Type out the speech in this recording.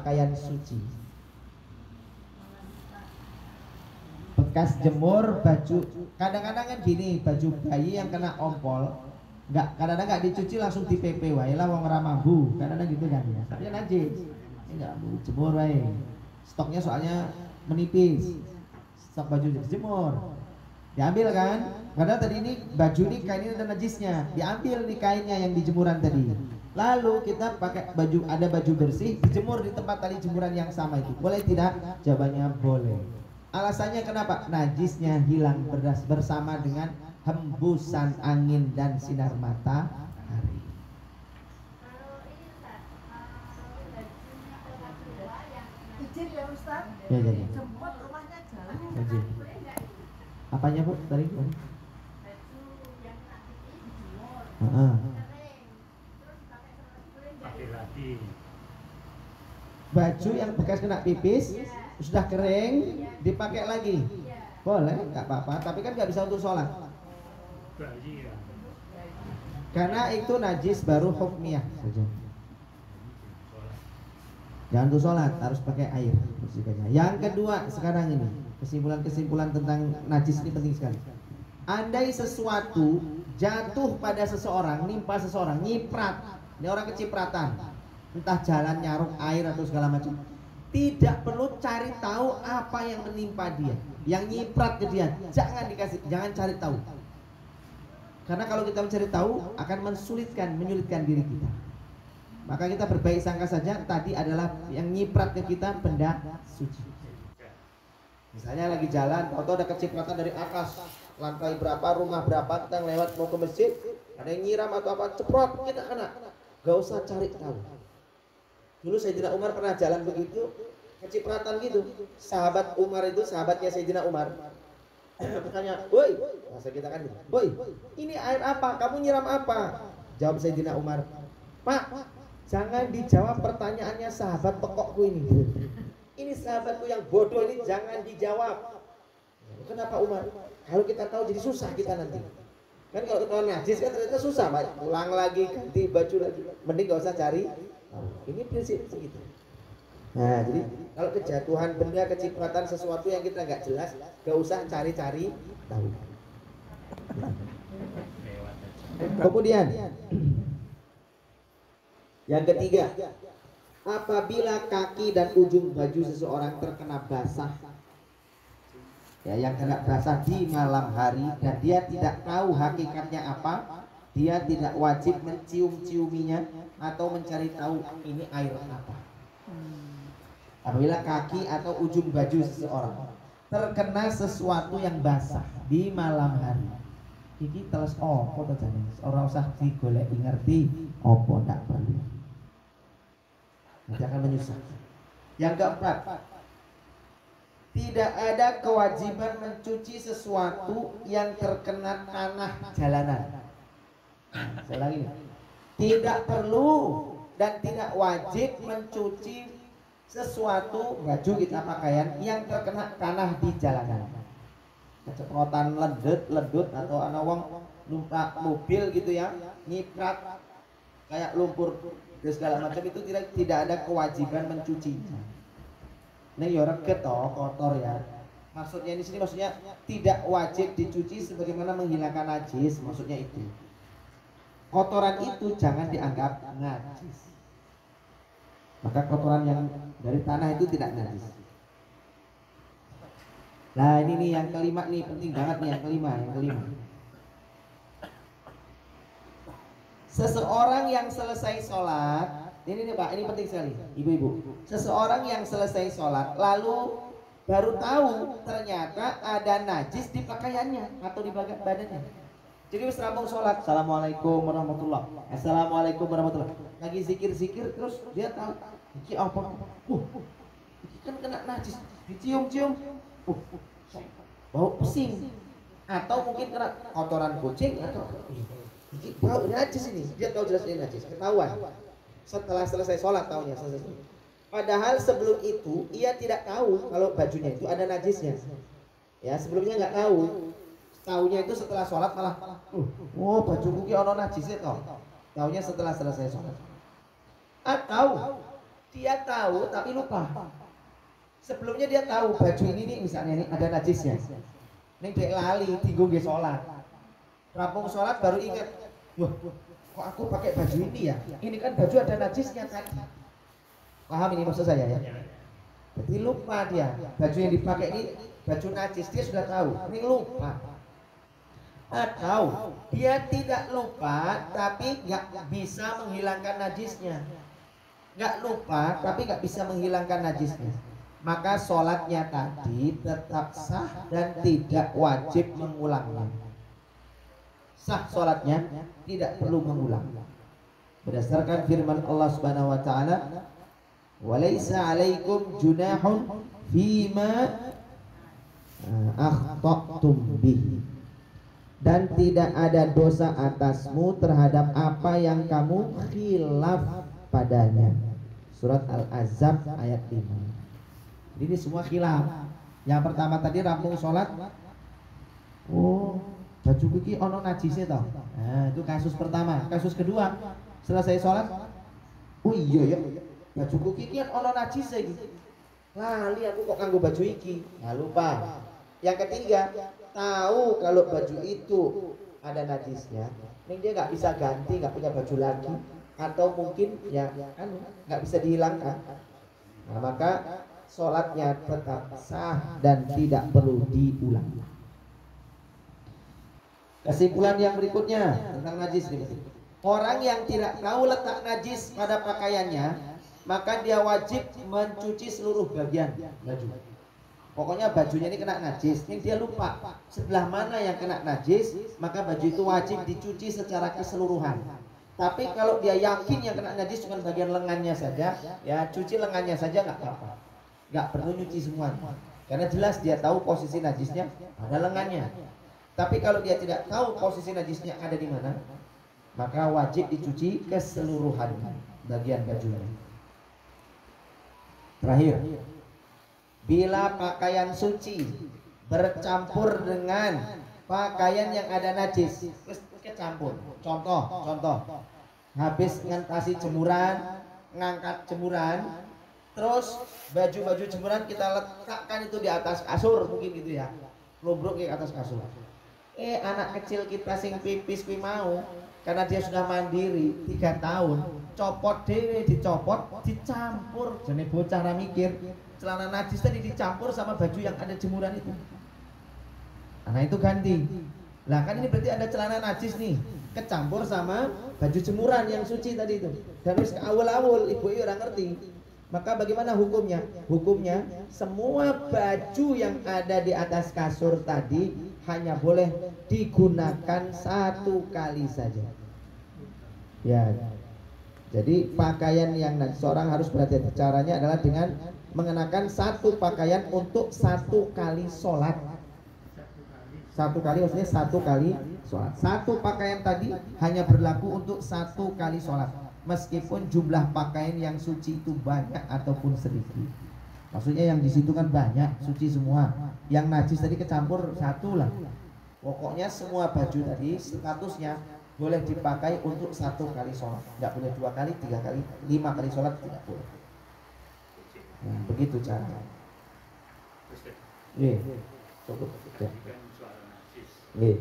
pakaian suci. Bekas jemur baju, kadang-kadang kan gini, baju bayi yang kena ompol, kadang-kadang nggak dicuci langsung di PP wae lah, wong ora mambu, kadang-kadang gitu kan ya. Tapi najis, enggak jemur wae. Stoknya soalnya menipis, stok baju dijemur, diambil kan. Padahal tadi ini baju ini kain ini ada najisnya, diambil nih kainnya yang dijemuran tadi. Lalu kita pakai baju, ada baju bersih, dijemur di tempat tali jemuran yang sama itu, boleh tidak? Jawabannya boleh. Alasannya kenapa? Najisnya hilang bersama dengan hembusan angin dan sinar matahari. Izin ya Ustaz. Ya. Jemput rumahnya jauh. Izin. Apanya Bu? Tadi? Baju yang nak dijemur. Baju yang bekas kena pipis sudah kering dipakai lagi, boleh, nggak apa-apa, tapi kan nggak bisa untuk sholat karena itu najis baru hukmiyah saja. Jangan untuk sholat, harus pakai air bersihkannya. Yang kedua, sekarang ini kesimpulan tentang najis ini penting sekali. Andai sesuatu jatuh pada seseorang, nimpa seseorang, nyiprat, ini orang kecipratan, entah jalan nyaruk air atau segala macam, tidak perlu cari tahu apa yang menimpa dia, yang nyiprat ke dia, jangan cari tahu. Karena kalau kita mencari tahu akan menyulitkan diri kita. Maka kita berbaik sangka saja, tadi adalah yang nyiprat ke kita benda suci. Misalnya lagi jalan, atau ada kecipratan dari atas, lantai berapa, rumah berapa, kita lewat mau ke masjid, ada yang nyiram atau apa, ceprot, kita kena. Gak usah cari tahu. Dulu Sayyidina Umar pernah jalan begitu, kecipratan gitu. Sahabat Umar itu, sahabatnya Sayyidina Umar, bertanya, "Woi," bahasa kita kan gitu, "Woi, ini air apa? Kamu nyiram apa?" Jawab Sayyidina Umar, "Pak, jangan dijawab pertanyaannya sahabat pekokku ini. Ini sahabatku yang bodoh ini, jangan dijawab." Kenapa Umar? Kalau kita tahu jadi susah kita nanti. Kan kalau kita najis kan ternyata susah, Pak. Pulang lagi, ganti baju lagi. Mending gak usah cari. Ini prinsip segitu. Nah, jadi kalau kejatuhan benda, kecipratan sesuatu yang kita nggak jelas, gak usah cari-cari tahu. Kemudian yang ketiga, apabila kaki dan ujung baju seseorang terkena basah, ya, yang kena basah di malam hari dan dia tidak tahu hakikatnya apa, dia tidak wajib mencium-ciuminya atau mencari tahu ini air apa. Apabila kaki atau ujung baju seseorang terkena sesuatu yang basah di malam hari, iki terus opo to jane? Ora usah digoleki ngerti opo, ndak perlu. Nanti akan menyusahkan. Yang keempat, tidak ada kewajiban mencuci sesuatu yang terkena tanah jalanan. Saya ulangi nih. Tidak perlu dan tidak wajib mencuci sesuatu, baju kita pakaian yang terkena tanah di jalanan. Keceprotan ledut atau ana wong numpak mobil gitu ya, nyiprat kayak lumpur dan segala macam, itu tidak ada kewajiban mencucinya. Nah, ya reget toh, kotor ya. Maksudnya di sini maksudnya tidak wajib dicuci sebagaimana menghilangkan najis, maksudnya itu. Kotoran itu jangan dianggap najis. Maka kotoran yang dari tanah itu tidak najis. Nah, ini nih yang kelima nih, penting banget nih yang kelima. Seseorang yang selesai sholat, ini nih Pak, ini penting sekali, ibu-ibu. Seseorang yang selesai sholat lalu baru tahu ternyata ada najis di pakaiannya atau di badannya. Jadi wis rampung sholat, assalamualaikum warahmatullah, assalamualaikum warahmatullah, lagi zikir-zikir, terus dia tahu ini apa? Ini kan kena najis, dicium-cium, bau pusing, atau mungkin kena kotoran kucing atau bau najis ini, dia tahu jelas ini najis, ketahuan. Setelah selesai sholat tahunya selesai. Padahal sebelum itu ia tidak tahu kalau bajunya itu ada najisnya. Ya, sebelumnya nggak tahu. Tahunya itu setelah sholat malah, oh bajuku ki ono najisnya toh. Tahunya setelah selesai sholat. Atau Dia tahu tapi lupa. Sebelumnya dia tahu baju ini nih misalnya nih ada najisnya. Ning dek lali tinggu nggih salat. Rampung salat baru ingat, wah, kok aku pakai baju ini ya? Ini kan baju ada najisnya tadi. Paham ini maksud saya ya? Jadi lupa dia. Baju yang dipakai ini baju najis, dia sudah tahu. Ini lupa. Atau dia tidak lupa tapi nggak bisa menghilangkan najisnya. Nggak lupa tapi nggak bisa menghilangkan najisnya. Maka sholatnya tadi tetap sah dan tidak wajib mengulangnya. Sah sholatnya, tidak perlu mengulang. Berdasarkan firman Allah Subhanahu wa taala, "Walaisa 'alaikum junahun fima akhta'tum bihi." Dan tidak ada dosa atasmu terhadap apa yang kamu khilaf padanya. Surat Al-Ahzab ayat 5. Ini semua khilaf. Yang pertama tadi rampung sholat, oh baju kiki ono najisnya toh. Nah itu kasus pertama. Kasus kedua, selesai sholat, oh iya ya baju kiki kan ono najisnya gitu. Lali aku kok nganggo baju iki. Nah lupa. Yang ketiga, tahu kalau baju itu ada najisnya, nih dia nggak bisa ganti, nggak punya baju lagi, atau mungkin ya kan nggak bisa dihilangkan. Nah maka sholatnya tetap sah dan tidak perlu diulang. Kesimpulan yang berikutnya tentang najis ini. Orang yang tidak tahu letak najis pada pakaiannya, maka dia wajib mencuci seluruh bagian baju. Pokoknya bajunya ini kena najis, ini dia lupa sebelah mana yang kena najis, maka baju itu wajib dicuci secara keseluruhan. Tapi kalau dia yakin yang kena najis cuma bagian lengannya saja, ya cuci lengannya saja nggak apa-apa. Nggak perlu nyuci semua, karena jelas dia tahu posisi najisnya ada lengannya. Tapi kalau dia tidak tahu posisi najisnya ada di mana, maka wajib dicuci keseluruhan bagian bajunya. Terakhir, bila pakaian suci bercampur dengan pakaian yang ada najis, kecampur. Contoh, habis ngentasi jemuran, ngangkat jemuran, terus baju-baju jemuran kita letakkan itu di atas kasur mungkin gitu ya, lobrok ke atas kasur. Anak kecil kita sing pipis kuwi mau, karena dia sudah mandiri 3 tahun, copot dhewe, dicopot, dicampur. Jane bocah ra mikir, celana najis tadi dicampur sama baju yang ada jemuran itu. Nah itu ganti. Lah kan ini berarti ada celana najis nih, kecampur sama baju jemuran yang suci tadi itu. Dan terus awal-awal ibu orang ngerti. Maka bagaimana hukumnya? Hukumnya semua baju yang ada di atas kasur tadi hanya boleh digunakan 1 kali saja. Ya. Jadi pakaian yang seorang harus berhati-hati, caranya adalah dengan mengenakan 1 pakaian untuk 1 kali sholat. 1 kali maksudnya 1 kali sholat. 1 pakaian tadi hanya berlaku untuk 1 kali sholat. Meskipun jumlah pakaian yang suci itu banyak ataupun sedikit. Maksudnya yang di situ kan banyak, suci semua. Yang najis tadi kecampur 1 lah. Pokoknya semua baju tadi statusnya boleh dipakai untuk 1 kali sholat. Tidak boleh 2 kali, 3 kali, 5 kali sholat tidak boleh. Nah, begitu caranya. Cukup. Ya.